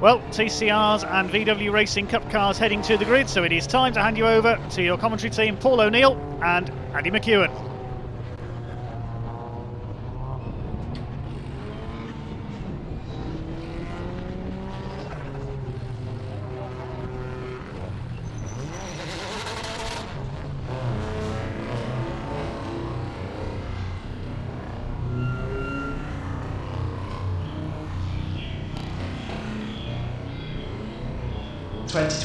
Well, TCR's and VW Racing Cup cars heading to the grid, so it is time to hand you over to your commentary team, Paul O'Neill and Andy McEwen.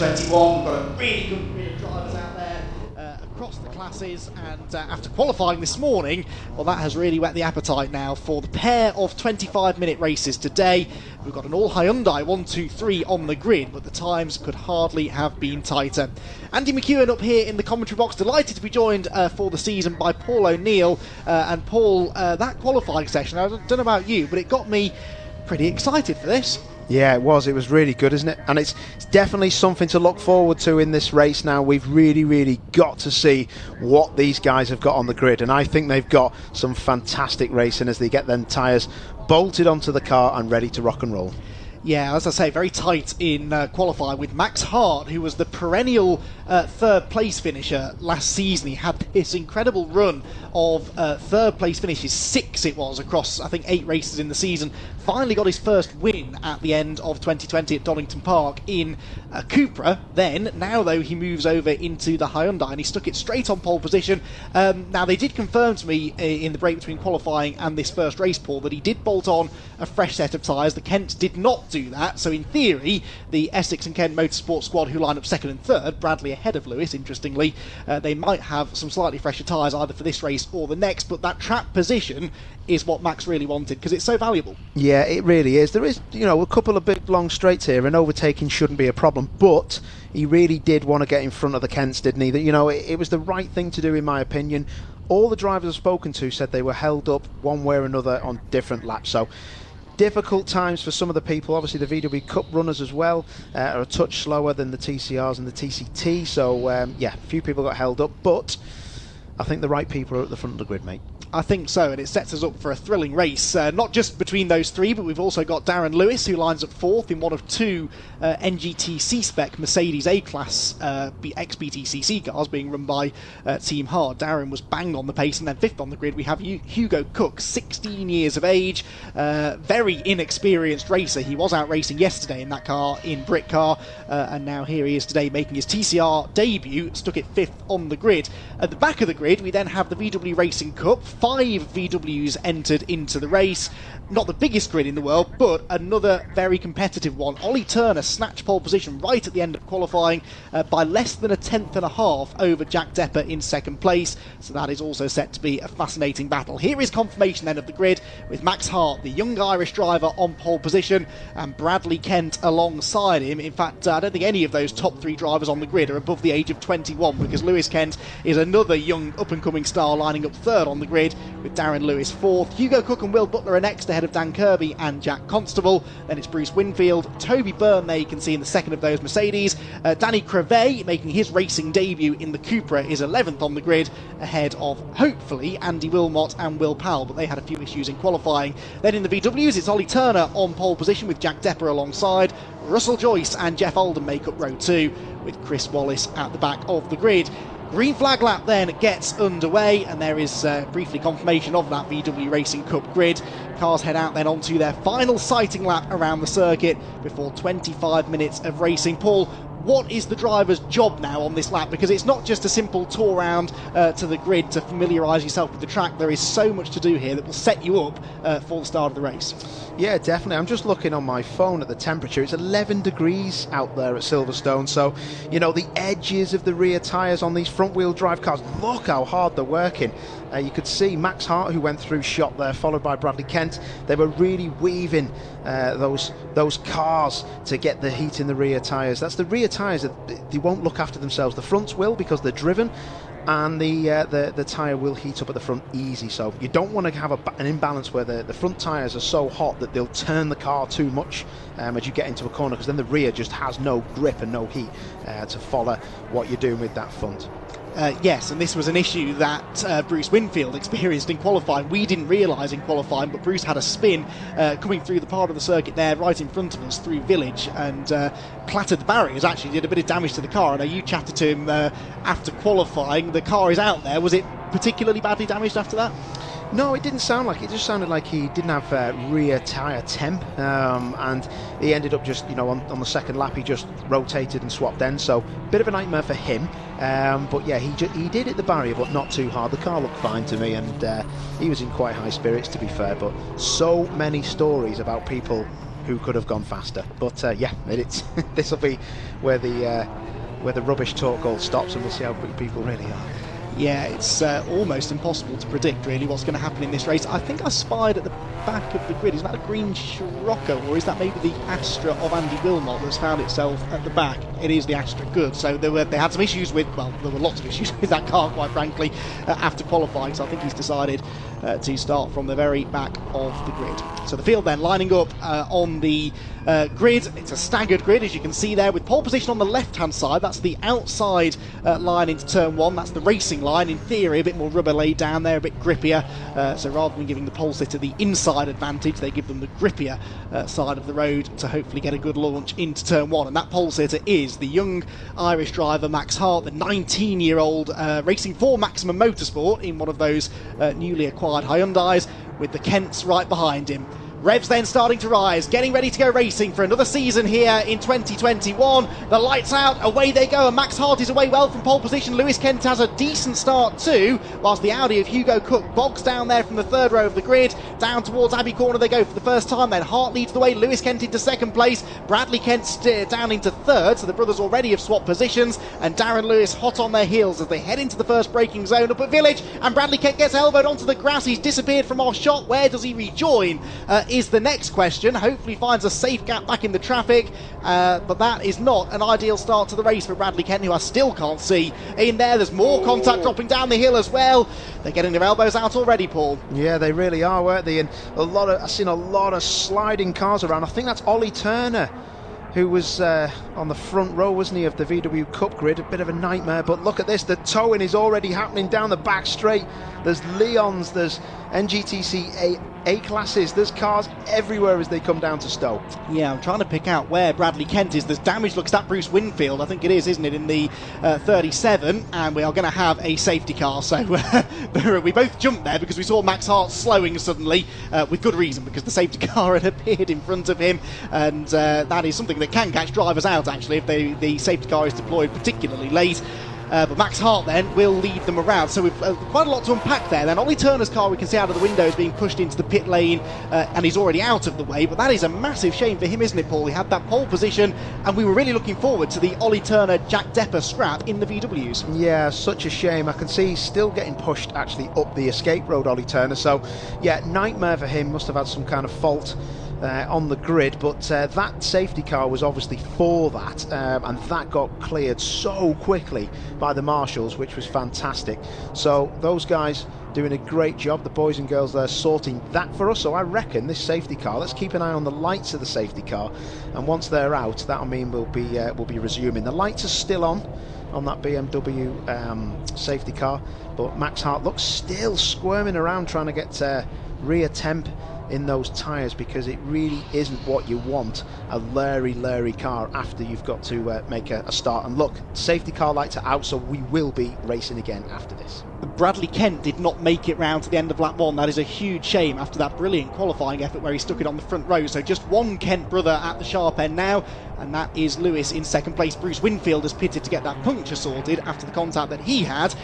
We've got a really good grid of drivers out there across the classes, and after qualifying this morning, well, that has really whet the appetite now for the pair of 25-minute races today. We've got an all Hyundai 1, 2, 3 on the grid, but the times could hardly have been tighter. Andy McEwen up here in the commentary box, delighted to be joined for the season by Paul O'Neill. And Paul, that qualifying session, I don't know about you, but it got me pretty excited for this. Yeah, it was really good, isn't it? And it's definitely something to look forward to in this race now. We've really got to see what these guys have got on the grid, and I think they've got some fantastic racing as they get them tyres bolted onto the car and ready to rock and roll. Yeah, as I say, very tight in qualifying with Max Hart, who was the perennial third place finisher last season. He had this incredible run of third place finishes, 6 it was, across I think 8 races in the season. Finally got his first win at the end of 2020 at Donington Park in Cupra. Now though, he moves over into the Hyundai and he stuck it straight on pole position. Now they did confirm to me in the break between qualifying and this first race, Paul, that he did bolt on a fresh set of tyres. The Kents did not do that, so in theory the Essex and Kent Motorsport squad, who line up second and third, Bradley ahead of Lewis, interestingly, they might have some slightly fresher tyres either for this race or the next, but that track position is what Max really wanted because it's so valuable. Yeah, it really is. There is, a couple of big long straights here, and overtaking shouldn't be a problem, but he really did want to get in front of the Kents, didn't he? It was the right thing to do, in my opinion. All the drivers I've spoken to said they were held up one way or another on different laps, so difficult times for some of the people. Obviously the VW Cup runners as well are a touch slower than the TCRs and the TCT, so a few people got held up, but I think the right people are at the front of the grid, mate. I think so, and it sets us up for a thrilling race, not just between those three, but we've also got Darren Lewis, who lines up 4th in one of 2 NGT C-Spec Mercedes A-Class ex-BTCC cars being run by Team Hard. Darren was bang on the pace, and then 5th on the grid we have Hugo Cook, 16 years of age, very inexperienced racer. He was out racing yesterday in that car, in Brit Car, and now here he is today making his TCR debut, stuck it 5th on the grid. At the back of the grid we then have the VW Racing Cup. 5 VWs entered into the race. Not the biggest grid in the world, but another very competitive one. Ollie Turner snatched pole position right at the end of qualifying by less than a 10.5 over Jack Depper in 2nd place, so that is also set to be a fascinating battle. Here is confirmation then of the grid with Max Hart, the young Irish driver, on pole position, and Bradley Kent alongside him. In fact, I don't think any of those top 3 drivers on the grid are above the age of 21, because Lewis Kent is another young up-and-coming star lining up 3rd on the grid, with Darren Lewis 4th. Hugo Cook and Will Butler are next, ahead of Dan Kirby and Jack Constable. Then it's Bruce Winfield, Toby Byrne there you can see in the 2nd of those Mercedes. Danny Crevet, making his racing debut in the Cupra, is 11th on the grid, ahead of, hopefully, Andy Wilmot and Will Powell, but they had a few issues in qualifying. Then in the VWs, it's Ollie Turner on pole position with Jack Depper alongside. Russell Joyce and Jeff Oldham make up row 2, with Chris Wallace at the back of the grid. Green flag lap then gets underway, and there is briefly confirmation of that VW Racing Cup grid. Cars head out then onto their final sighting lap around the circuit before 25 minutes of racing. Paul, what is the driver's job now on this lap? Because it's not just a simple tour round to the grid to familiarise yourself with the track. There is so much to do here that will set you up for the start of the race. Yeah, definitely. I'm just looking on my phone at the temperature. It's 11 degrees out there at Silverstone, so the edges of the rear tyres on these front-wheel drive cars, look how hard they're working. You could see Max Hart, who went through shot there, followed by Bradley Kent. They were really weaving those cars to get the heat in the rear tyres. That's the rear tyres that they won't look after themselves. The fronts will, because they're driven, and the tyre will heat up at the front easy. So you don't want to have an imbalance where the front tyres are so hot that they'll turn the car too much as you get into a corner, because then the rear just has no grip and no heat to follow what you're doing with that front. Yes, and this was an issue that Bruce Winfield experienced in qualifying. We didn't realise in qualifying, but Bruce had a spin coming through the part of the circuit there right in front of us through Village and clattered the barriers, actually did a bit of damage to the car. I know you chatted to him after qualifying. The car is out there. Was it particularly badly damaged after that? No, it didn't sound like it. It just sounded like he didn't have rear tyre temp, and he ended up just, on the second lap he just rotated and swapped ends, so bit of a nightmare for him. But yeah, he did hit the barrier, but not too hard. The car looked fine to me, and he was in quite high spirits, to be fair. But so many stories about people who could have gone faster. But yeah, it's this will be where the rubbish talk all stops, and we'll see how quick people really are. Yeah, it's almost impossible to predict really what's going to happen in this race. I think I spied at the back of the grid, is that a green Scirocco, or is that maybe the Astra of Andy Wilmot that's found itself at the back? It is the Astra, good. So they had some issues with, well, there were lots of issues with that car, quite frankly, after qualifying, so I think he's decided to start from the very back of the grid. So the field then lining up on the grid. It's a staggered grid, as you can see there, with pole position on the left-hand side. That's the outside line into turn one. That's the racing line. In theory, a bit more rubber laid down there, a bit grippier. So rather than giving the pole sitter the inside advantage, they give them the grippier side of the road to hopefully get a good launch into turn one. And that pole sitter is the young Irish driver Max Hart, the 19-year-old racing for Maximum Motorsport in one of those newly acquired Hyundais, with the Kents right behind him. Revs then starting to rise, getting ready to go racing for another season here in 2021. The lights out, away they go, and Max Hart is away well from pole position. Lewis Kent has a decent start too, whilst the Audi of Hugo Cook bogs down there from the third row of the grid. Down towards Abbey Corner they go for the first time, then Hart leads the way, Lewis Kent into second place, Bradley Kent down into third, so the brothers already have swapped positions, and Darren Lewis hot on their heels as they head into the first braking zone up at Village, and Bradley Kent gets elbowed onto the grass. He's disappeared from our shot. Where does he rejoin is the next question. Hopefully finds a safe gap back in the traffic, but that is not an ideal start to the race for Bradley Kent, who I still can't see in there. There's more contact dropping down the hill as well. They're getting their elbows out already, Paul. Yeah, they really are, weren't they? And I've seen a lot of sliding cars around. I think that's Ollie Turner, who was on the front row, wasn't he, of the VW Cup grid. A bit of a nightmare, but look at this, the towing is already happening down the back straight. There's Leons, there's NGTC A-classes, there's cars everywhere as they come down to Stowe. Yeah, I'm trying to pick out where Bradley Kent is. There's damage, looks at Bruce Winfield, I think it is, isn't it, in the 37, and we are going to have a safety car. So we both jumped there because we saw Max Hart slowing suddenly, with good reason, because the safety car had appeared in front of him, and that is something that can catch drivers out, actually, if the safety car is deployed particularly late. But Max Hart then will lead them around. So we've quite a lot to unpack there. Then Ollie Turner's car, we can see out of the window, is being pushed into the pit lane, and he's already out of the way. But that is a massive shame for him, isn't it, Paul? He had that pole position, and we were really looking forward to the Ollie Turner Jack Depper scrap in the VWs. Yeah, such a shame. I can see he's still getting pushed actually up the escape road, Ollie Turner. So yeah, nightmare for him. Must have had some kind of fault on the grid, but that safety car was obviously for that, and that got cleared so quickly by the marshals, which was fantastic. So those guys doing a great job, the boys and girls there, sorting that for us. So I reckon this safety car, let's keep an eye on the lights of the safety car, and once they're out, that'll mean we'll be resuming. The lights are still on that BMW safety car, but Max Hart looks still squirming around trying to get rear temp in those tyres, because it really isn't what you want, a Larry car after you've got to make a start. And look, safety car lights are out, so we will be racing again after this. Bradley Kent did not make it round to the end of lap one. That is a huge shame after that brilliant qualifying effort where he stuck it on the front row. So just one Kent brother at the sharp end now, and that is Lewis in second place. Bruce Winfield has pitted to get that puncture sorted after the contact that he had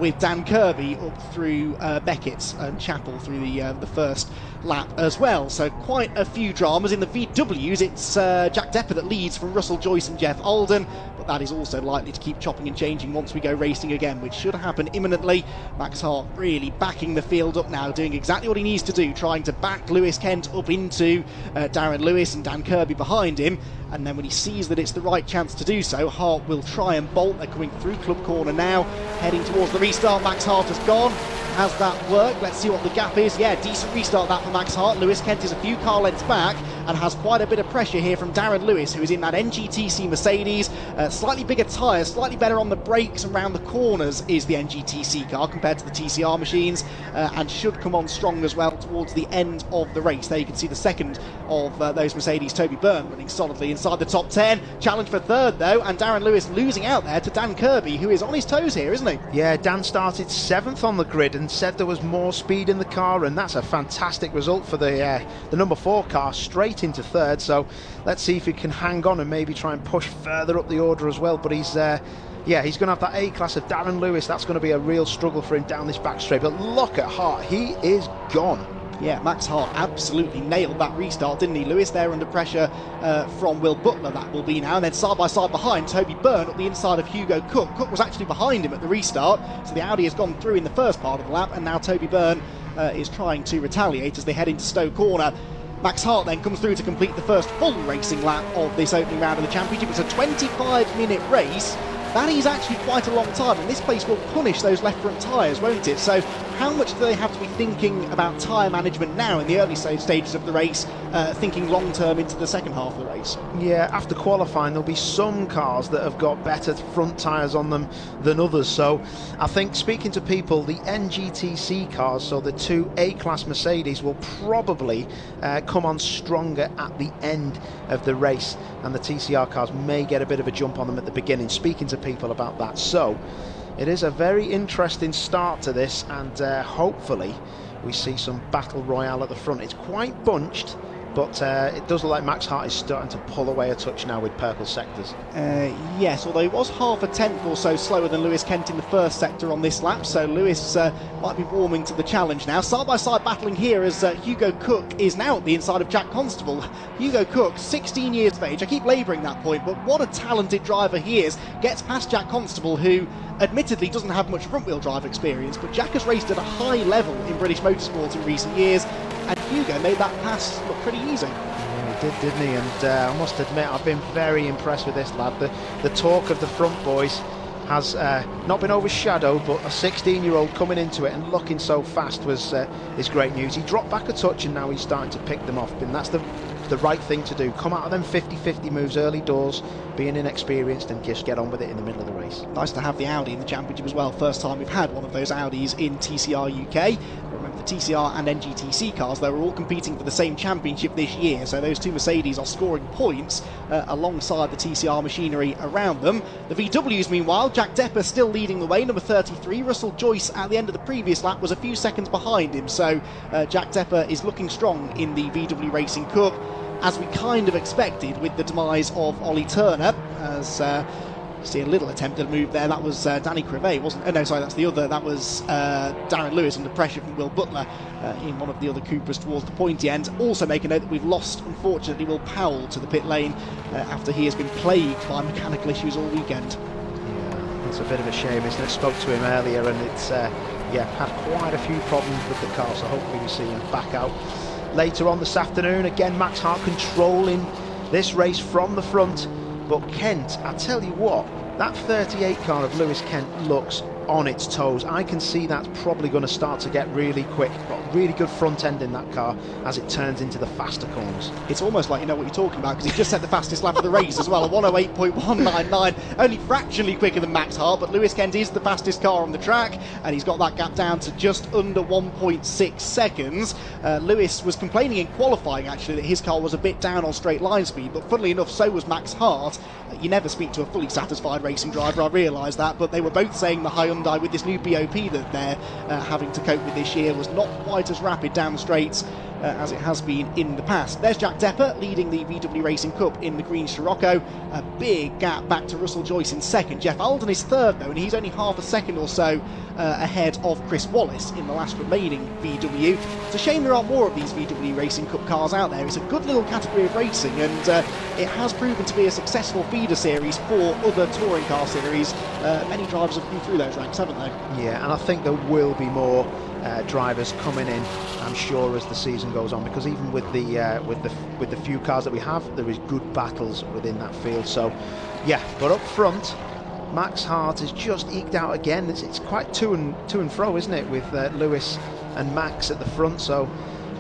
with Dan Kirby up through Beckett's and Chapel through the first lap as well. So quite a few dramas. In the VWs, it's Jack Depper that leads from Russell Joyce and Jeff Alden, but that is also likely to keep chopping and changing once we go racing again, which should happen imminently. Max Hart really backing the field up now, doing exactly what he needs to do, trying to back Lewis Kent up into Darren Lewis and Dan Kirby behind him. And then when he sees that it's the right chance to do so, Hart will try and bolt. They're coming through Club Corner now, heading towards the restart. Max Hart has gone. Has that worked? Let's see what the gap is. Yeah, decent restart that for Max Hart. Lewis Kent is a few car lengths back, and has quite a bit of pressure here from Darren Lewis, who is in that NGTC Mercedes. Slightly bigger tyres, slightly better on the brakes and around the corners is the NGTC car compared to the TCR machines, and should come on strong as well towards the end of the race. There you can see the second of those Mercedes, Toby Byrne, running solidly inside the top 10. Challenge for third though, and Darren Lewis losing out there to Dan Kirby, who is on his toes here, isn't he? Yeah, Dan started 7th on the grid and said there was more speed in the car, and that's a fantastic result for the number 4 car, straight into third. So let's see if he can hang on and maybe try and push further up the order as well. But he's going to have that A-class of Darren Lewis. That's going to be a real struggle for him down this back straight. But look at Hart, he is gone. Yeah, Max Hart absolutely nailed that restart, didn't he? Lewis there under pressure from Will Butler, that will be now. And then side by side behind, Toby Byrne up the inside of Hugo Cook. Cook was actually behind him at the restart, so the Audi has gone through in the first part of the lap, and now Toby Byrne is trying to retaliate as they head into Stowe Corner. Max Hart then comes through to complete the first full racing lap of this opening round of the championship. It's a 25-minute race. That is actually quite a long time, and this place will punish those left front tyres, won't it? So how much do they have to be thinking about tyre management now in the early stages of the race, thinking long term into the second half of the race? Yeah, after qualifying there'll be some cars that have got better front tyres on them than others. So I think, speaking to people, the NGTC cars, so the 2 A-class Mercedes, will probably come on stronger at the end of the race, and the TCR cars may get a bit of a jump on them at the beginning, speaking to people about that. So it is a very interesting start to this, and hopefully we see some battle royale at the front. It's quite bunched, but it does look like Max Hart is starting to pull away a touch now with purple sectors. Yes, although he was half a tenth or so slower than Lewis Kent in the first sector on this lap, so Lewis might be warming to the challenge now. Side by side battling here as Hugo Cook is now at the inside of Jack Constable. Hugo Cook, 16 years of age. I keep labouring that point, but what a talented driver he is. Gets past Jack Constable, who admittedly doesn't have much front-wheel drive experience, but Jack has raced at a high level in British motorsport in recent years, and Hugo made that pass look pretty easy. Yeah, he did, didn't he? And I must admit, I've been very impressed with this lad. The talk of the front boys has not been overshadowed, but a 16-year-old coming into it and looking so fast is great news. He dropped back a touch and now he's starting to pick them off, and that's the right thing to do. Come out of them 50-50 moves early doors, being inexperienced, and just get on with it in the middle of the race. Nice to have the Audi in the championship as well. First time we've had one of those Audis in TCR UK. Remember, the TCR and NGTC cars, they were all competing for the same championship this year, so those two Mercedes are scoring points alongside the TCR machinery around them. The VWs, meanwhile, Jack Depper still leading the way, number 33. Russell Joyce at the end of the previous lap was a few seconds behind him, so Jack Depper is looking strong in the VW Racing Cup, as we kind of expected with the demise of Ollie Turner. As see a little attempt at a move there, that was Danny Crevet, wasn't it? No, sorry, that's the other. That was Darren Lewis under pressure from Will Butler in one of the other Coopers towards the pointy end. Also make a note that we've lost, unfortunately, Will Powell to the pit lane after he has been plagued by mechanical issues all weekend. Yeah, it's a bit of a shame, isn't it? Spoke to him earlier, and it's had quite a few problems with the car, so hopefully we see him back out later on this afternoon. Again, Max Hart controlling this race from the front, but Kent, I tell you what, that 38 car of Lewis Kent looks on its toes. I can see that's probably going to start to get really quick. Got a really good front end in that car as it turns into the faster corners. It's almost like you know what you're talking about, because he just set the fastest lap of the race as well, a 108.199, only fractionally quicker than Max Hart, but Lewis Kent is the fastest car on the track, and he's got that gap down to just under 1.6 seconds. Lewis was complaining in qualifying actually that his car was a bit down on straight line speed, but funnily enough so was Max Hart. You never speak to a fully satisfied racing driver, I realise that, but they were both saying the Hyundai with this new BOP that they're having to cope with this year was not quite as rapid down the straights as it has been in the past. There's Jack Depper leading the VW Racing Cup in the green Scirocco. A big gap back to Russell Joyce in second. Jeff Alden is third though, and he's only half a second or so ahead of Chris Wallace in the last remaining VW. It's a shame there aren't more of these VW Racing Cup cars out there. It's a good little category of racing, and it has proven to be a successful feeder series for other touring car series. Many drivers have come through those ranks, haven't they? Yeah, and I think there will be more drivers coming in, I'm sure, as the season goes on, because even with the few cars that we have, there is good battles within that field. So yeah, but up front, Max Hart is just eked out again. It's quite to and fro, isn't it, with Lewis and Max at the front. So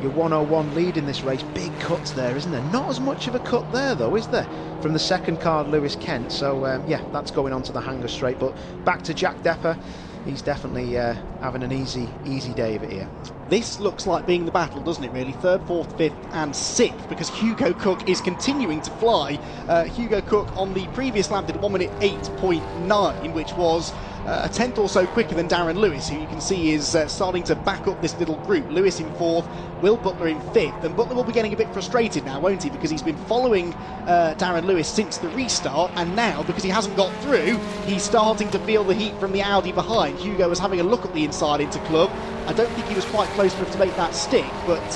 your 101 lead in this race. Big cuts there, isn't there? Not as much of a cut there, though, is there? From the second car, Lewis Kent. So, yeah, that's going on to the hanger straight. But back to Jack Depper. He's definitely having an easy day of it here. This looks like being the battle, doesn't it, really? Third, fourth, fifth and sixth, because Hugo Cook is continuing to fly. Hugo Cook on the previous lap did 1 minute 8.9, which was a tenth or so quicker than Darren Lewis, who you can see is starting to back up this little group. Lewis in fourth, Will Butler in fifth, and Butler will be getting a bit frustrated now, won't he? Because he's been following Darren Lewis since the restart, and now, because he hasn't got through, he's starting to feel the heat from the Audi behind. Hugo was having a look at the inside into club. I don't think he was quite close enough to make that stick, but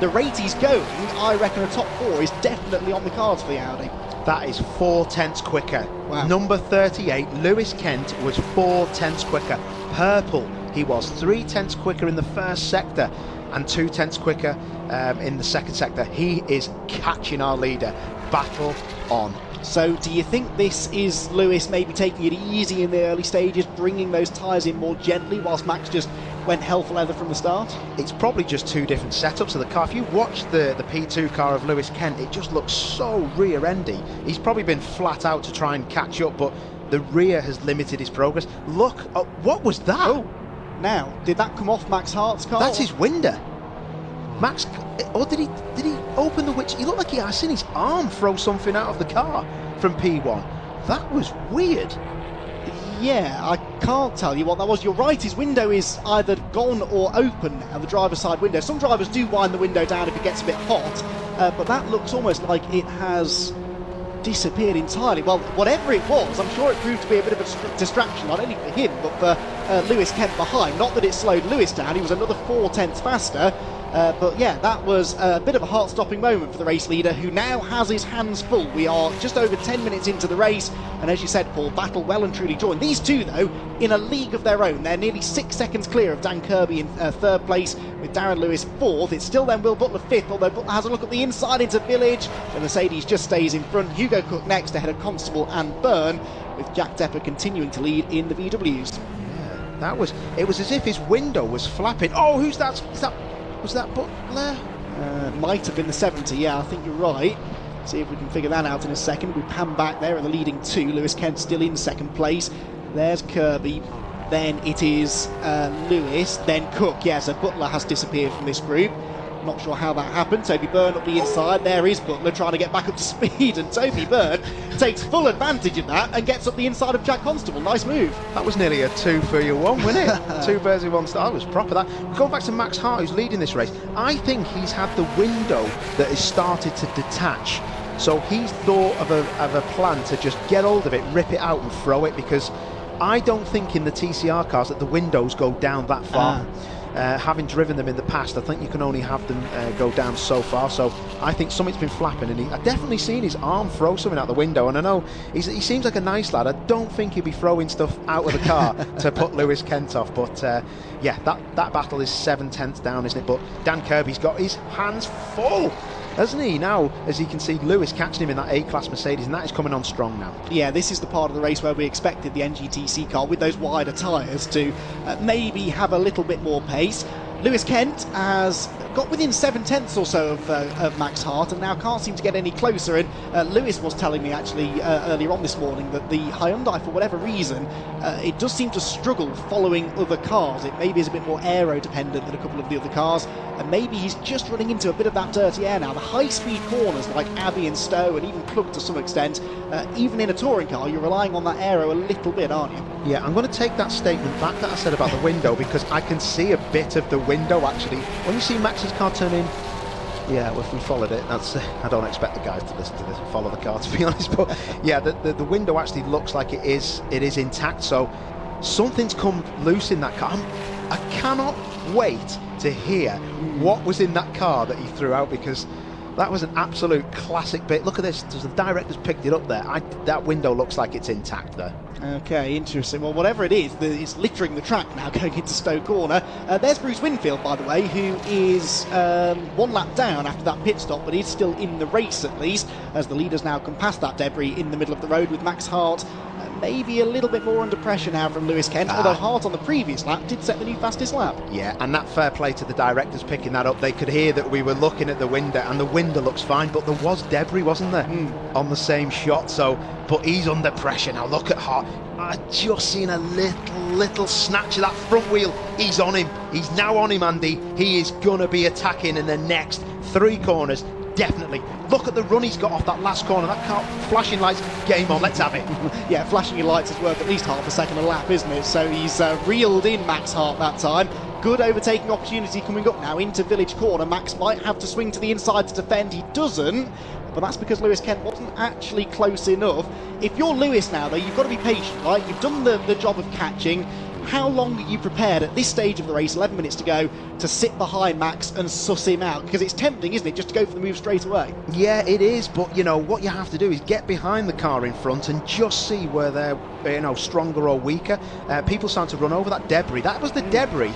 the rate he's going, I reckon a top four is definitely on the cards for the Audi. That is 4 tenths quicker. Wow. Number 38, Lewis Kent, was 4 tenths quicker. Purple, he was 3 tenths quicker in the first sector and 2 tenths quicker in the second sector. He is catching our leader. Battle on. So do you think this is Lewis maybe taking it easy in the early stages, bringing those tyres in more gently, whilst Max just went hell for leather from the start? It's probably just two different setups of the car. If you watch the P2 car of Lewis Kent, it just looks so rear-endy. He's probably been flat out to try and catch up, but the rear has limited his progress. Look, what was that? Oh, now, did that come off Max Hart's car? That's his window. Max, or did he open the window? He looked like I seen his arm throw something out of the car from P1. That was weird. Yeah, I can't tell you what that was. You're right, his window is either gone or open now, the driver's side window. Some drivers do wind the window down if it gets a bit hot, but that looks almost like it has disappeared entirely. Well, whatever it was, I'm sure it proved to be a bit of a distraction, not only for him, but for Lewis Kent behind. Not that it slowed Lewis down, he was another 4 tenths faster. But yeah, that was a bit of a heart-stopping moment for the race leader, who now has his hands full. We are just over 10 minutes into the race, and as you said, Paul, battle well and truly joined. These two, though, in a league of their own. They're nearly 6 seconds clear of Dan Kirby in third place, with Darren Lewis fourth. It's still then Will Butler fifth, although Butler has a look at the inside into Village. The Mercedes just stays in front. Hugo Cook next ahead of Constable and Byrne, with Jack Depper continuing to lead in the VWs. Yeah, it was as if his window was flapping. Oh, who's that? Was that Butler? Might have been the 70, yeah, I think you're right. See if we can figure that out in a second. We pan back there at the leading two. Lewis Kent still in second place. There's Kirby. Then it is Lewis. Then Cook. Yeah, so Butler has disappeared from this group. Not sure how that happened. Toby Byrne up the inside. There is Butler trying to get back up to speed, and Toby Byrne takes full advantage of that and gets up the inside of Jack Constable. Nice move. That was nearly a 2 for your 1, wasn't it? 2 birds with 1 stone. That was proper. That. Going back to Max Hart, who's leading this race, I think he's had the window that has started to detach. So he's thought of a plan to just get hold of it, rip it out and throw it, because I don't think in the TCR cars that the windows go down that far. Having driven them in the past, I think you can only have them go down so far. So I think something's been flapping, and I've definitely seen his arm throw something out the window. And I know he seems like a nice lad. I don't think he'd be throwing stuff out of the car to put Lewis Kent off. But yeah, that battle is 7 tenths down, isn't it? But Dan Kirby's got his hands full, hasn't he? Now, as you can see, Lewis catching him in that A-Class Mercedes, and that is coming on strong now. Yeah, this is the part of the race where we expected the NGTC car with those wider tyres to maybe have a little bit more pace. Lewis Kent has got within 7 tenths or so of Max Hart, and now can't seem to get any closer. And Lewis was telling me actually earlier on this morning that the Hyundai, for whatever reason, it does seem to struggle following other cars. It maybe is a bit more aero dependent than a couple of the other cars, and maybe he's just running into a bit of that dirty air now. The high-speed corners like Abbey and Stowe, and even Plug to some extent, even in a touring car, you're relying on that aero a little bit, aren't you? Yeah, I'm going to take that statement back that I said about the window, because I can see a bit of the window actually. When you see Max's car turn in, yeah, well, if we followed it, that's I don't expect the guys to follow the car, to be honest, but yeah, the window actually looks like it is intact, so something's come loose in that car. I cannot wait to hear what was in that car that he threw out, because that was an absolute classic bit. Look at this, the director's picked it up there. That window looks like it's intact there. Okay, interesting. Well, whatever it is, it's littering the track now going into Stowe Corner. There's Bruce Winfield, by the way, who is 1 lap down after that pit stop, but he's still in the race at least, as the leaders now can pass that debris in the middle of the road, with Max Hart maybe a little bit more under pressure now from Lewis Kent, although Hart on the previous lap did set the new fastest lap. Yeah, and that fair play to the directors picking that up. They could hear that we were looking at the window, and the window looks fine, but there was debris, wasn't there, on the same shot. So, but he's under pressure now. Look at Hart. I just seen a little snatch of that front wheel. He's on him. He's now on him, Andy. He is gonna be attacking in the next 3 corners. Definitely. Look at the run he's got off that last corner. That car, flashing lights, game on, let's have it. Yeah, flashing your lights is worth at least half a second a lap, isn't it? So he's reeled in Max Hart that time. Good overtaking opportunity coming up now into Village Corner. Max might have to swing to the inside to defend. He doesn't, but that's because Lewis Kent wasn't actually close enough. If you're Lewis now, though, you've got to be patient, right? You've done the job of catching. How long are you prepared at this stage of the race, 11 minutes to go, to sit behind Max and suss him out? Because it's tempting, isn't it, just to go for the move straight away? Yeah, it is, but you know what you have to do is get behind the car in front and just see where they're, you know, stronger or weaker. People starting to run over that debris. That was the debris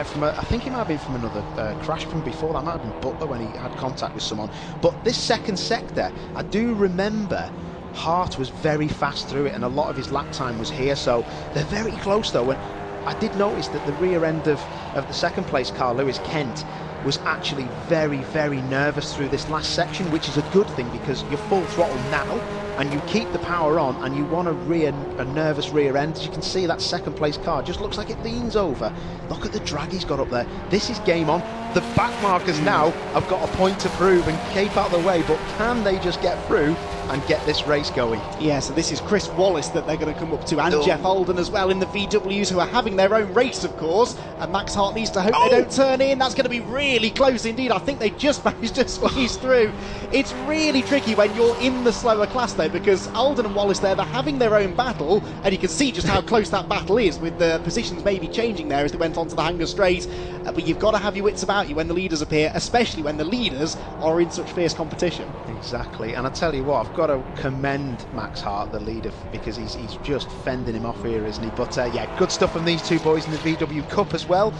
from I think it might have been from another crash from before. That might have been Butler when he had contact with someone. But this second sector, I do remember Hart was very fast through it, and a lot of his lap time was here, so they're very close though. And I did notice that the rear end of the second place car, Lewis Kent, was actually very, very nervous through this last section, which is a good thing because you're full throttle now and you keep the power on and you want a nervous rear end. As you can see, that second place car just looks like it leans over. Look at the drag he's got up there. This is game on. The back markers now have got a point to prove and keep out of the way, but can they just get through and get this race going? Yeah, so this is Chris Wallace that they're going to come up to, and Jeff Holden as well in the VWs, who are having their own race, of course, and Max Hart needs to hope they don't turn in. That's going to be really close indeed. I think they just managed to squeeze through. It's really tricky when you're in the slower class though, because Holden and Wallace there, they're having their own battle, and you can see just how close that battle is, with the positions maybe changing there as they went onto the Hanger Straight. But you've got to have your wits about you when the leaders appear, especially when the leaders are in such fierce competition. Exactly, and I tell you what, I've got to commend Max Hart, the leader, because he's just fending him off here, isn't he? But yeah, good stuff from these two boys in the VW Cup as well.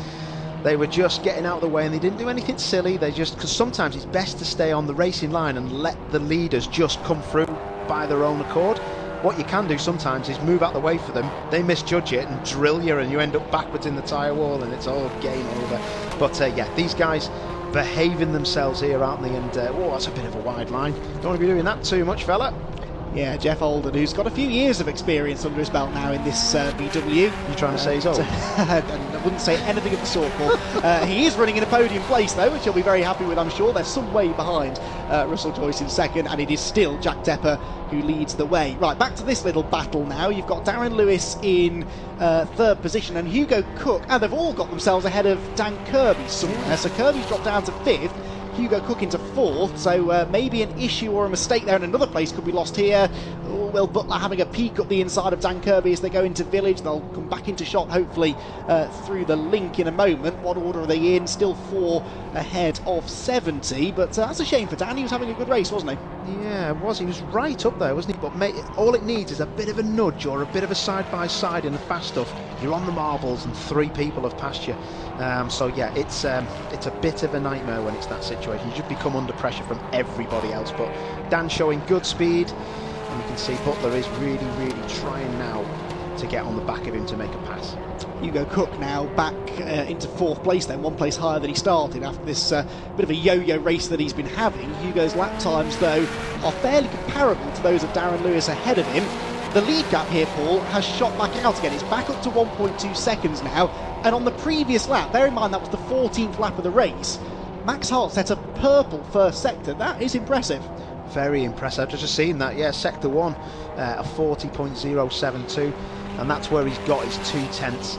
They were just getting out of the way and they didn't do anything silly. They just, because sometimes it's best to stay on the racing line and let the leaders just come through by their own accord. What you can do sometimes is move out the way for them, they misjudge it and drill you, and you end up backwards in the tyre wall and it's all game over. But yeah, these guys behaving themselves here, aren't they? And oh, that's a bit of a wide line. Don't want to be doing that too much, fella. Yeah, Jeff Holden, who's got a few years of experience under his belt now in this VW. You trying to say he's old? I wouldn't say anything of the sort, Paul. He is running in a podium place, though, which he'll be very happy with, I'm sure. They're some way behind Russell Joyce in second, and it is still Jack Tepper who leads the way. Right, back to this little battle now. You've got Darren Lewis in third position, and Hugo Cook, and they've all got themselves ahead of Dan Kirby somewhere. So Kirby's dropped down to fifth, Hugo Cook into fourth, so maybe an issue or a mistake there in another place could be lost here. Will Butler having a peek up the inside of Dan Kirby as they go into Village. They'll come back into shot hopefully through the link in a moment. What order are they in? Still 4 ahead of 70, but that's a shame for Dan. He was having a good race, wasn't he? Yeah, it was. He was right up there, wasn't he? But mate, all it needs is a bit of a nudge or a bit of a side-by-side in the fast stuff. You're on the marbles and 3 people have passed you. So yeah, it's a bit of a nightmare when it's that situation. You just become under pressure from everybody else. But Dan showing good speed, and you can see Butler is really, really trying now to get on the back of him to make a pass. Hugo Cook now back into fourth place then, 1 place higher than he started after this bit of a yo-yo race that he's been having. Hugo's lap times though are fairly comparable to those of Darren Lewis ahead of him. The lead gap here, Paul, has shot back out again. It's back up to 1.2 seconds now, and on the previous lap, bear in mind that was the 14th lap of the race, Max Hart set a purple first sector. That is impressive. Very impressive. I've just seen that. Yeah, sector 1, a 40.072, and that's where he's got his 2/10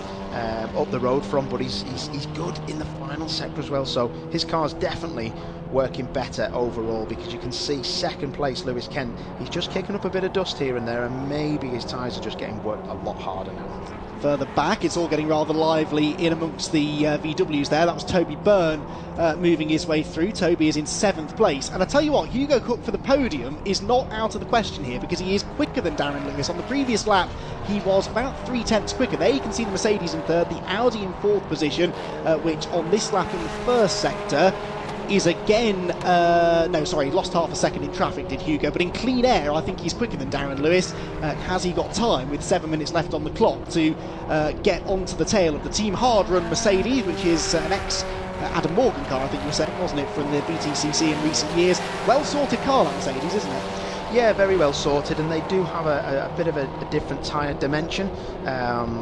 up the road from. But he's good in the final sector as well. So his car's definitely working better overall, because you can see second place Lewis Kent, he's just kicking up a bit of dust here and there, and maybe his tyres are just getting worked a lot harder now. Further back, it's all getting rather lively in amongst the VWs there. That was Toby Byrne moving his way through. Toby is in 7th place. And I tell you what, Hugo Cook for the podium is not out of the question here, because he is quicker than Darren Lewis. On the previous lap, he was about 3/10 quicker. There you can see the Mercedes in third, the Audi in 4th position, which on this lap in the first sector is again, no, sorry, lost half a second in traffic, did Hugo, but in clean air, I think he's quicker than Darren Lewis. Has he got time with 7 minutes left on the clock to get onto the tail of the Team Hard Run Mercedes, which is an Adam Morgan car, I think you were saying, wasn't it, from the BTCC in recent years? Well sorted car, that Mercedes, isn't it? Yeah, very well sorted, and they do have a bit of a different tyre dimension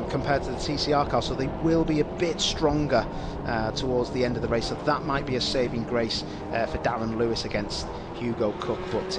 compared to the TCR car, so they will be a bit stronger towards the end of the race, so that might be a saving grace for Darren Lewis against Hugo Cook. But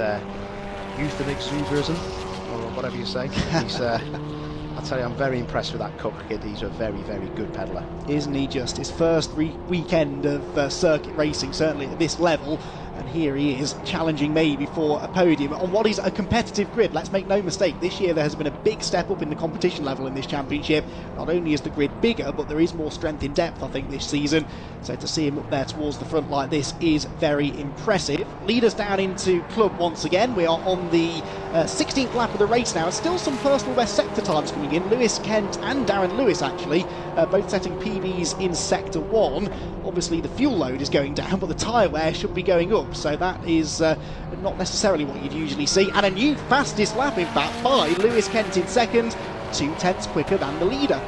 youth and exuberism, or whatever you say, he's, I'll tell you, I'm very impressed with that Cook kid. He's a very, very good peddler. Isn't he just? His first weekend of circuit racing, certainly at this level. And here he is, challenging maybe for a podium on what is a competitive grid. Let's make no mistake, this year there has been a big step up in the competition level in this championship. Not only is the grid bigger, but there is more strength in depth, I think, this season. So to see him up there towards the front like this is very impressive. Lead us down into club once again. We are on the 16th lap of the race now, and still some personal best sector times coming in. Lewis Kent and Darren Lewis, actually, both setting PBs in Sector 1. Obviously the fuel load is going down, but the tyre wear should be going up, so that is not necessarily what you'd usually see. And a new fastest lap, in fact, by Lewis Kent in second, 2/10 quicker than the leader.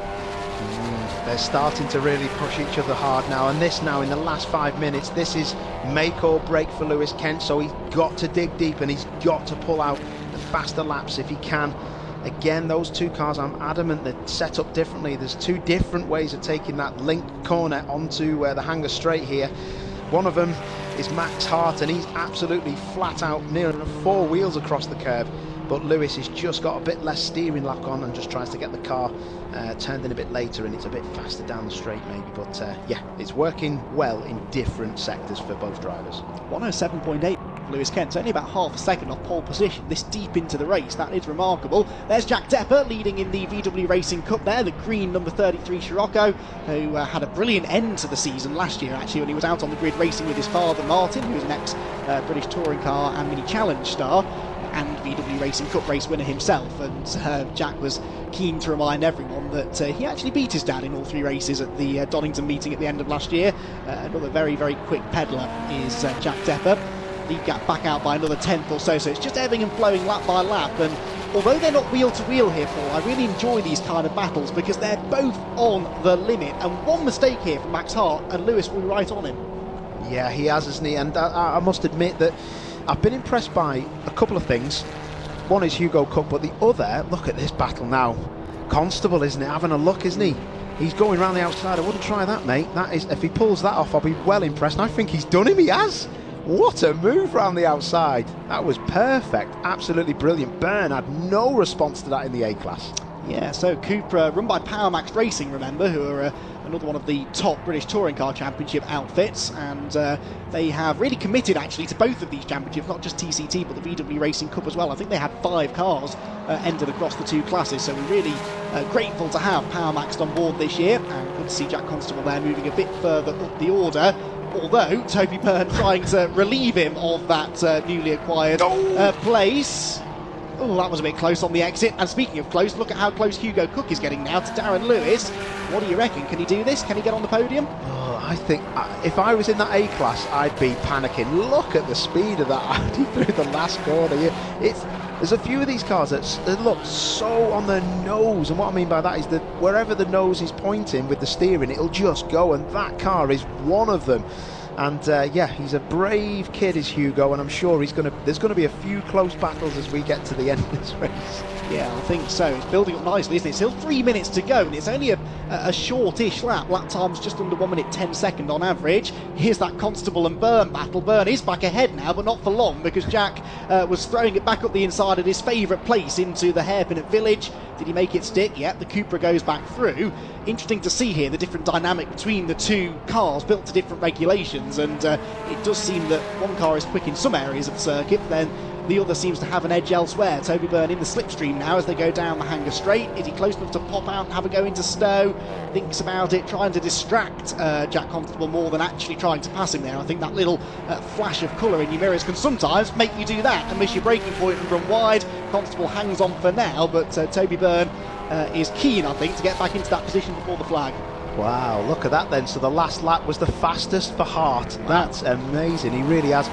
They're starting to really push each other hard now, and this now in the last 5 minutes, this is make or break for Lewis Kent, so he's got to dig deep and he's got to pull out the faster laps if he can. Again, those two cars, I'm adamant, they're set up differently. There's two different ways of taking that link corner onto the hanger straight here. One of them is Max Hart, and he's absolutely flat out near 4 wheels across the curve. But Lewis has just got a bit less steering lock on and just tries to get the car turned in a bit later, and it's a bit faster down the straight maybe. But yeah, it's working well in different sectors for both drivers. 107.8 Lewis Kent, only about half a second off pole position this deep into the race. That is remarkable. There's Jack Depper leading in the VW Racing Cup there, the green number 33 Scirocco, who had a brilliant end to the season last year actually when he was out on the grid racing with his father Martin, who was an ex-British Touring Car and Mini Challenge star and VW Racing Cup race winner himself. And Jack was keen to remind everyone that he actually beat his dad in all 3 races at the Donington meeting at the end of last year. Another very, very quick peddler is Jack Depper. Lead gap back out by another 10th or so, so it's just ebbing and flowing lap by lap. And although they're not wheel to wheel here, Paul, I really enjoy these kind of battles because they're both on the limit, and one mistake here from Max Hart and Lewis will be right on him. Yeah, he has, hasn't he? And I must admit that I've been impressed by a couple of things. One is Hugo Cook, but the other, look at this battle now. Constable, isn't it? Having a look, isn't he? He's going round the outside. I wouldn't try that, mate. That is, if he pulls that off, I'll be well impressed. And I think he's done him. He has. What a move round the outside. That was perfect. Absolutely brilliant. Byrne had no response to that in the A-Class. Yeah, so Cupra, run by Power Max Racing, remember, who are another one of the top British Touring Car Championship outfits, and they have really committed actually to both of these championships, not just TCT but the VW Racing Cup as well. I think they had 5 cars entered across the 2 classes, so we're really grateful to have Power Max on board this year, and good to see Jack Constable there moving a bit further up the order. Although Toby Byrne trying to relieve him of that newly acquired place. Oh, that was a bit close on the exit. And speaking of close, look at how close Hugo Cook is getting now to Darren Lewis. What do you reckon? Can he do this? Can he get on the podium? Oh, I think if I was in that A-Class, I'd be panicking. Look at the speed of that Audi through the last corner here. There's a few of these cars that look so on the nose, and what I mean by that is that wherever the nose is pointing with the steering, it'll just go, and that car is one of them. And yeah, he's a brave kid, is Hugo, and I'm sure there's going to be a few close battles as we get to the end of this race. Yeah, I think so. It's building up nicely, isn't it? Still 3 minutes to go, and it's only a shortish lap. Lap time's just under 1 minute 10 seconds on average. Here's that Constable and Byrne battle. Byrne is back ahead now, but not for long, because Jack was throwing it back up the inside at his favourite place into the hairpin at Village. Did he make it stick? Yep, the Cupra goes back through. Interesting to see here the different dynamic between the 2 cars built to different regulations, and it does seem that one car is quick in some areas of the circuit, then the other seems to have an edge elsewhere. Toby Byrne in the slipstream now as they go down the hanger straight. Is he close enough to pop out and have a go into Stowe? Thinks about it, trying to distract Jack Constable more than actually trying to pass him there. I think that little flash of colour in your mirrors can sometimes make you do that and miss your braking point and run wide. Constable hangs on for now, but Toby Byrne is keen, I think, to get back into that position before the flag. Wow, look at that then. So the last lap was the fastest for Hart. That's amazing. He really has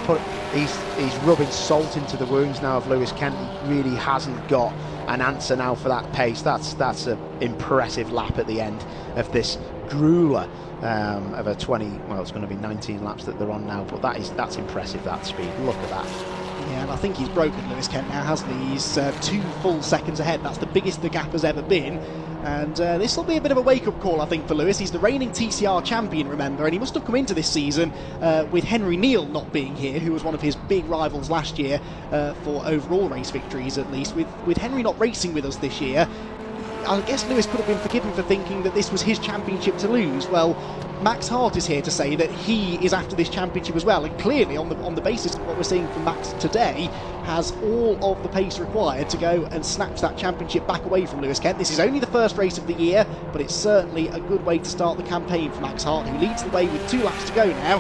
he's rubbing salt into the wounds now of Lewis Kent. He really hasn't got an answer now for that pace. That's an impressive lap at the end of this drooler of a 20, well, it's going to be 19 laps that they're on now, but that's impressive, that speed. Look at that. Yeah, and I think he's broken Lewis Kent now, hasn't he? He's 2 full seconds ahead. That's the biggest the gap has ever been. And this will be a bit of a wake-up call, I think, for Lewis. He's the reigning TCR champion, remember, and he must have come into this season with Henry Neal not being here, who was one of his big rivals last year for overall race victories, at least. With Henry not racing with us this year, I guess Lewis could have been forgiven for thinking that this was his championship to lose. Well, Max Hart is here to say that he is after this championship as well, and clearly on the basis of what we're seeing from Max today, has all of the pace required to go and snatch that championship back away from Lewis Kent. This is only the first race of the year, but it's certainly a good way to start the campaign for Max Hart, who leads the way with 2 laps to go now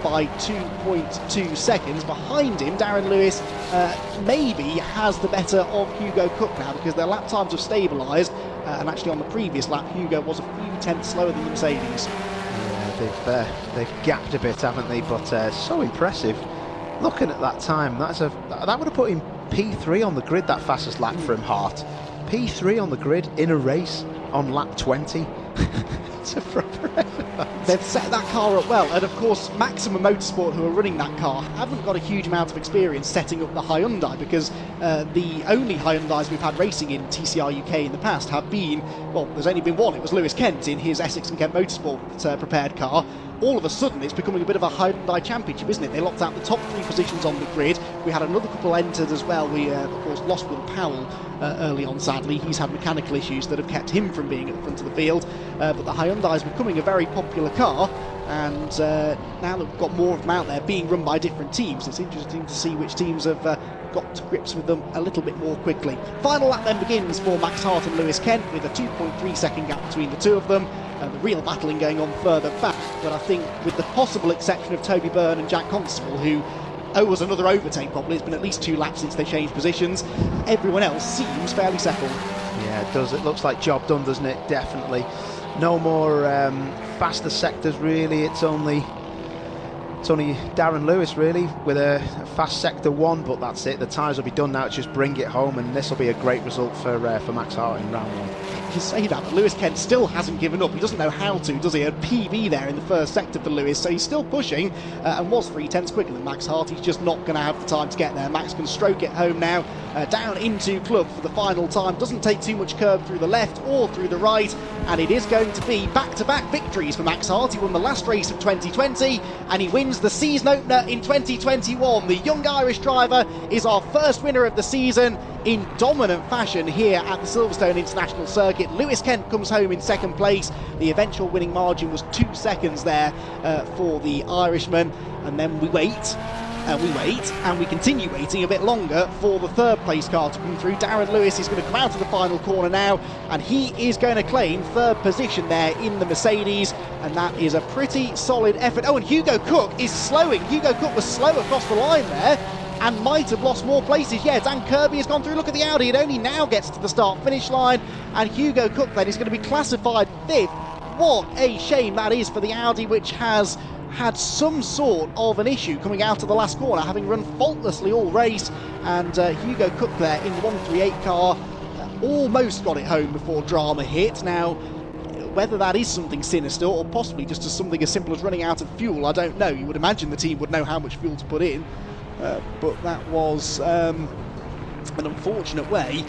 by 2.2 seconds. Behind him, Darren Lewis maybe has the better of Hugo Cook now, because their lap times have stabilised, and actually on the previous lap Hugo was a few tenths slower than the Mercedes. Yeah, they've gapped a bit, haven't they? But so impressive. Looking at that time, that would have put him P3 on the grid, that fastest lap from Hart. P3 on the grid in a race on lap 20. It's a proper effort. They've set that car up well, and of course Maximum Motorsport, who are running that car, haven't got a huge amount of experience setting up the Hyundai, because the only Hyundais we've had racing in TCR UK in the past have been, well, there's only been one. It was Lewis Kent in his Essex and Kent Motorsport prepared car. All of a sudden it's becoming a bit of a Hyundai championship, isn't it? They locked out the top 3 positions on the grid. We had another couple entered as well. We of course lost Will Powell early on, sadly. He's had mechanical issues that have kept him from being at the front of the field, but the Hyundai is becoming a very popular car, and now that we've got more of them out there being run by different teams, it's interesting to see which teams have got to grips with them a little bit more quickly. Final lap then begins for Max Hart and Lewis Kent, with a 2.3 second gap between the two of them. The real battling going on further back, but I think with the possible exception of Toby Byrne and Jack Constable, who owe us another overtake probably, it's been at least 2 laps since they changed positions, everyone else seems fairly settled. Yeah, it does. It looks like job done, doesn't it? Definitely. No more faster sectors really. It's only Darren Lewis really with a fast sector 1, but that's it. The tyres will be done now. It's just bring it home, and this will be a great result for Max Hart in round 1. You say that, but Lewis Kent still hasn't given up. He doesn't know how to, does he? A PB there in the first sector for Lewis, so he's still pushing and was 3 tenths quicker than Max Hart. He's just not going to have the time to get there. Max can stroke it home now, down into club for the final time. Doesn't take too much curb through the left or through the right, and it is going to be back-to-back victories for Max Hart. He won the last race of 2020, and he wins the season opener in 2021. The young Irish driver is our first winner of the season in dominant fashion here at the Silverstone International Circuit. Lewis Kent comes home in second place. The eventual winning margin was 2 seconds there for the Irishman, and then we wait, and we continue waiting a bit longer for the third place car to come through. Darren Lewis is going to come out of the final corner now, and he is going to claim third position there in the Mercedes, and that is a pretty solid effort. Oh, and Hugo Cook is slowing. Hugo Cook was slow across the line there and might have lost more places. Yeah, Dan Kirby has gone through. Look at the Audi. It only now gets to the start-finish line, and Hugo Cook then is going to be classified 5th. What a shame that is for the Audi, which has had some sort of an issue coming out of the last corner, having run faultlessly all race, and Hugo Cook there in the 138 car almost got it home before drama hit. Now, whether that is something sinister or possibly just something as simple as running out of fuel, I don't know. You would imagine the team would know how much fuel to put in, but that was an unfortunate way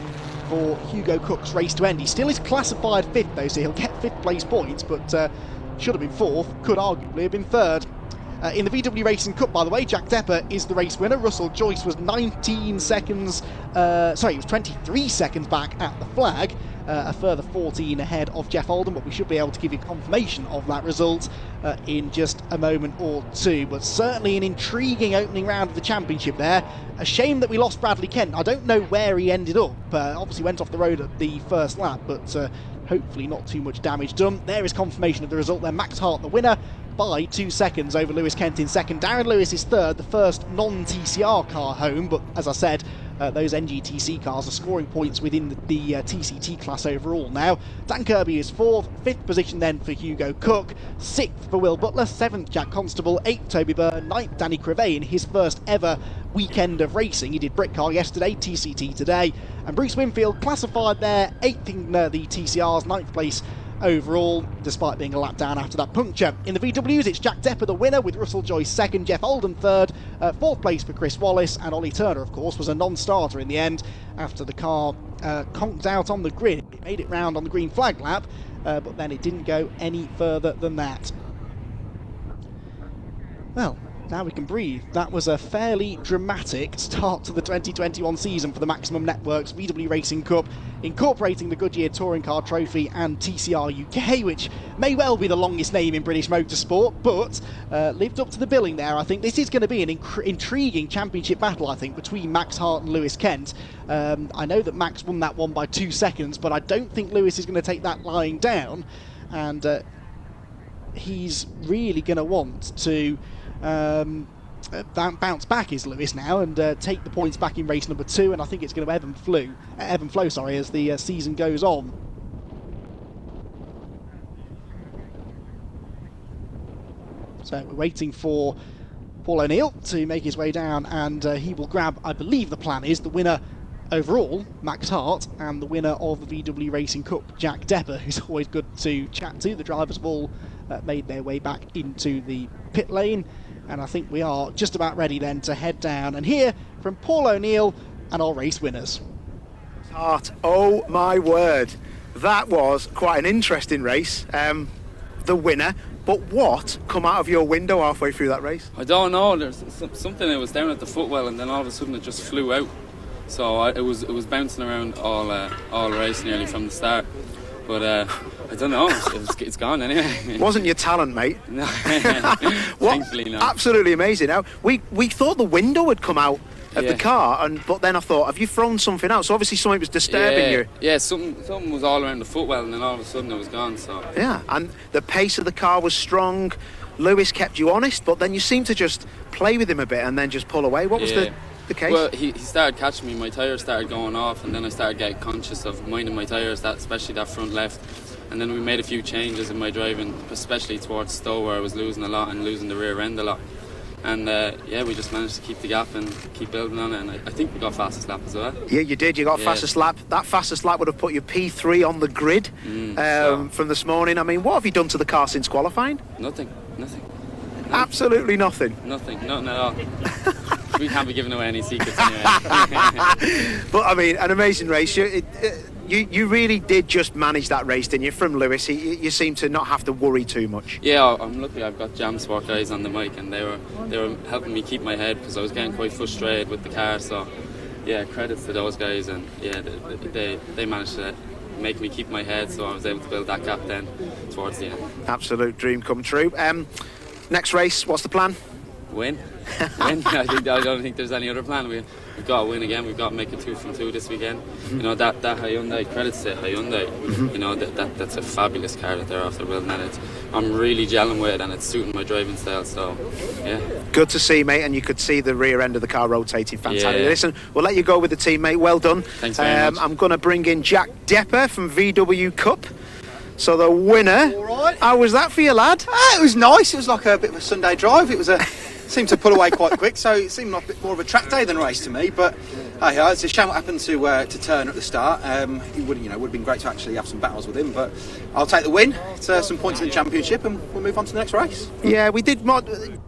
for Hugo Cook's race to end. He still is classified 5th though, so he'll get 5th place points, but should have been 4th, could arguably have been 3rd. In the VW Racing Cup, by the way, Jack Depper is the race winner. Russell Joyce was 19 seconds, he was 23 seconds back at the flag, a further 14 ahead of Jeff Oldham, but we should be able to give you confirmation of that result in just a moment or two. But certainly an intriguing opening round of the championship there. A shame that we lost Bradley Kent. I don't know where he ended up. Obviously went off the road at the first lap, but hopefully not too much damage done. There is confirmation of the result there. Max Hart the winner by 2 seconds over Lewis Kent in second. Darren Lewis is third, the first non-TCR car home, but as I said, those NGTC cars are scoring points within the TCT class overall now. Dan Kirby is 4th, 5th position then for Hugo Cook, 6th for Will Butler, 7th Jack Constable, 8th Toby Byrne, 9th Danny Crevey in his first ever weekend of racing. He did Brit Car yesterday, TCT today, and Bruce Winfield classified there 8th in the TCRs, 9th place overall, despite being a lap down after that puncture. In the VWs, it's Jack Depper the winner, with Russell Joyce 2nd, Jeff Oldham 3rd, 4th place for Chris Wallace, and Ollie Turner, of course, was a non-starter in the end after the car conked out on the grid. It made it round on the green flag lap, but then it didn't go any further than that. Well, now we can breathe. That was a fairly dramatic start to the 2021 season for the Maximum Networks VW Racing Cup, incorporating the Goodyear Touring Car Trophy and TCR UK, which may well be the longest name in British motorsport, but lived up to the billing there. I think this is going to be an intriguing championship battle, I think, between Max Hart and Lewis Kent. I know that Max won that one by 2 seconds, but I don't think Lewis is going to take that lying down, and he's really going to want to bounce back, is Lewis now, and take the points back in race number 2, and I think it's going to ebb and flow as the season goes on. So we're waiting for Paul O'Neill to make his way down, and he will grab, I believe the plan is, the winner overall, Max Hart, and the winner of the VW Racing Cup, Jack Depper, who's always good to chat to. The drivers have all made their way back into the pit lane, and I think we are just about ready then to head down and hear from Paul O'Neill and our race winners. Hart, oh my word, that was quite an interesting race. The winner, but what come out of your window halfway through that race? I don't know, there's something that was down at the footwell, and then all of a sudden it just flew out. So it was bouncing around all race nearly from the start. But I don't know, it's gone anyway. Wasn't your talent, mate? No, thankfully not. Absolutely amazing. Now, we thought the window had come out of the car, but then I thought, have you thrown something out? So obviously something was disturbing you. Yeah, something was all around the footwell, and then all of a sudden it was gone. So yeah, and the pace of the car was strong. Lewis kept you honest, but then you seemed to just play with him a bit and then just pull away. What was the case? Well, he started catching me, my tyres started going off, and then I started getting conscious of minding my tyres, especially that front left. And then we made a few changes in my driving, especially towards Stowe, where I was losing a lot and losing the rear end a lot. And we just managed to keep the gap and keep building on it, and I think we got fastest lap as well. Yeah, you did. You got fastest lap. That fastest lap would have put you P3 on the grid from this morning. I mean, what have you done to the car since qualifying? Nothing. Absolutely nothing. Nothing at all. We can't be giving away any secrets anyway. But I mean, an amazing race. You really did just manage that race, didn't you? From Lewis, you seem to not have to worry too much. Yeah, I'm lucky. I've got Jam Sport guys on the mic, and they were helping me keep my head, because I was getting quite frustrated with the car. So yeah, credits to those guys, and yeah, they managed to make me keep my head, so I was able to build that gap then towards the end. Absolute dream come true. Next race, what's the plan? Win. I don't think there's any other plan. We've got to win again. We've got to make a 2 from 2 this weekend. You know, that Hyundai, credits to Hyundai. You know, that's a fabulous car that they're after building, and I'm really gelling with it, and it's suiting my driving style. So yeah, good to see, mate. And you could see the rear end of the car rotating fantastic. Yeah. Listen, we'll let you go with the team, mate. Well done. Thanks very much. I'm going to bring in Jack Depper from VW Cup. So the winner. All right. How was that for you, lad? It was nice. It was like a bit of a Sunday drive. It was seemed to pull away quite quick, so it seemed like a bit more of a track day than a race to me. But hey, it's a shame what happened to Turner at the start. It would have been great to actually have some battles with him. But I'll take the win. It's some points in the championship, and we'll move on to the next race. Yeah, we did.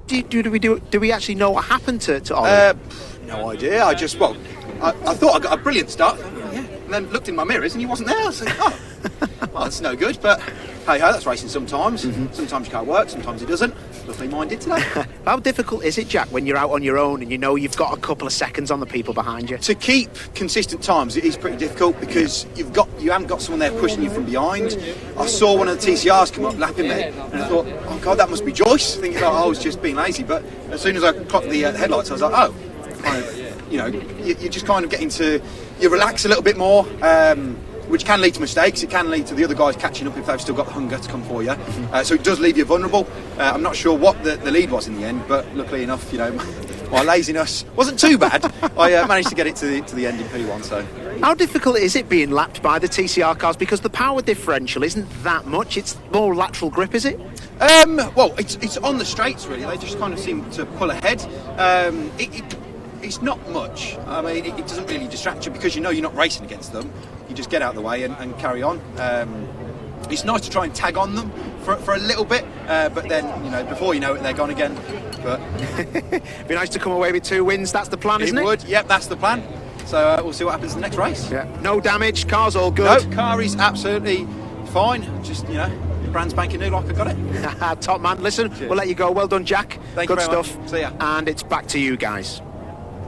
Do we actually know what happened to Ollie? No idea. I thought I got a brilliant start. Yeah. And then looked in my mirrors and he wasn't there. I was like, oh, well, that's no good. But hey ho, that's racing sometimes. Sometimes your car works, sometimes it doesn't. Luckily mine did today. How difficult is it, Jack, when you're out on your own and you know you've got a couple of seconds on the people behind you? To keep consistent times, it is pretty difficult, because you haven't got someone there pushing you from behind. I saw one of the TCRs come up lapping me, and I thought, oh God, that must be Joyce, thinking I was just being lazy. But as soon as I clocked the headlights, I was like, oh, kind of, you just kind of get into, you relax a little bit more, which can lead to mistakes. It can lead to the other guys catching up if they've still got the hunger to come for you. So it does leave you vulnerable. I'm not sure what the lead was in the end, but luckily enough, my laziness wasn't too bad. I managed to get it to the end in P1. So, how difficult is it being lapped by the TCR cars? Because the power differential isn't that much. It's more lateral grip, is it? Well, it's on the straights really. They just kind of seem to pull ahead. It's not much. I mean, it doesn't really distract you because you know you're not racing against them. You just get out of the way and carry on. It's nice to try and tag on them for a little bit, but then, you know, before you know it, they're gone again. But be nice to come away with 2 wins. That's the plan, isn't it? It would. Yep, that's the plan. So we'll see what happens in the next race. Yeah. No damage. Car's all good. No, car is absolutely fine. Just, you know, brand spanking new like I got it. Top man. Listen, Cheers. We'll let you go. Well done, Jack. Thank you good very stuff. much. See ya. And it's back to you guys.